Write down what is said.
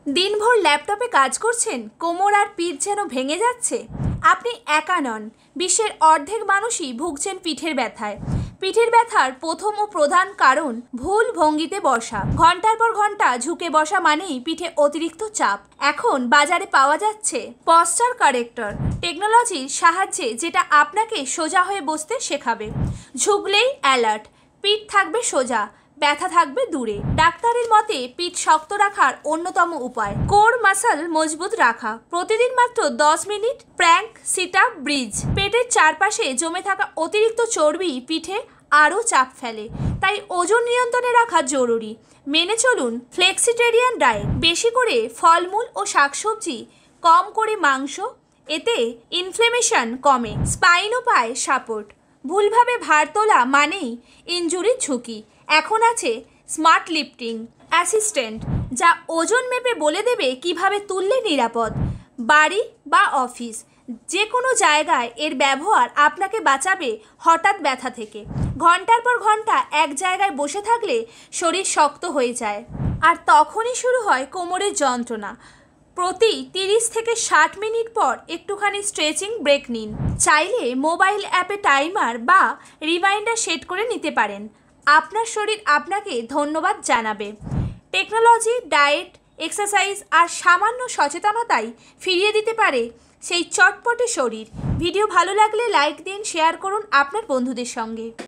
দিনভর ল্যাপটপে কাজ করছেন, কোমর আর পিঠ যেন ভেঙে যাচ্ছে। আপনি একা নন, বিশ্বের অর্ধেক মানুষই ভুগছেন পিঠের ব্যথায়। পিঠের ব্যথার প্রথম ও প্রধান কারণ ভুল ভঙ্গিতে বসা। ঘন্টার পর ঘন্টা ঝুঁকে বসা মানেই পিঠে অতিরিক্ত চাপ। এখন বাজারে পাওয়া যাচ্ছে পশ্চার কারেক্টর টেকনোলজির সাহায্যে, যেটা আপনাকে সোজা হয়ে বসতে শেখাবে। ঝুঁকলেই অ্যালার্ট, পিঠ থাকবে সোজা, ব্যথা থাকবে দূরে। ডাক্তারের মতে পিঠ শক্ত রাখার অন্যতম উপায় কোর মাসল মজবুত রাখা। প্রতিদিন মাত্র 10 minute prank, sit up, bridge. পেটের চারপাশে জমে থাকা অতিরিক্ত চর্বি পিঠে আরও চাপ ফেলে, তাই ওজন নিয়ন্ত্রণে রাখা জরুরি। মেনে চলুন ফ্লেক্সিটেরিয়ান ডায়েট, বেশি করে ফলমূল ও শাকসবজি, কম করে মাংস। এতে ইনফ্লেমেশন কমে, স্পাইনও পায় সাপোর্ট। ভুলভাবে ভার তোলা মানেই ইনজুরির ঝুঁকি। এখন আছে স্মার্ট লিফটিং অ্যাসিস্ট্যান্ট, যা ওজন মেপে বলে দেবে কিভাবে তুললে নিরাপদ। বাড়ি বা অফিস, যে কোনো জায়গায় এর ব্যবহার আপনাকে বাঁচাবে হঠাৎ ব্যথা থেকে। ঘন্টার পর ঘন্টা এক জায়গায় বসে থাকলে শরীর শক্ত হয়ে যায়, আর তখনই শুরু হয় কোমরের যন্ত্রণা। প্রতি 30 থেকে 60 মিনিট পর একটুখানি স্ট্রেচিং ব্রেক নিন। চাইলে মোবাইল অ্যাপে টাইমার বা রিমাইন্ডার সেট করে নিতে পারেন। আপনার শরীর আপনাকে ধন্যবাদ জানাবে। টেকনোলজি, ডায়েট, এক্সারসাইজ আর সামান্য সচেতনতাই ফিরিয়ে দিতে পারে সেই চটপটে শরীর। ভিডিও ভালো লাগলে লাইক দিন, শেয়ার করুন আপনার বন্ধুদের সঙ্গে।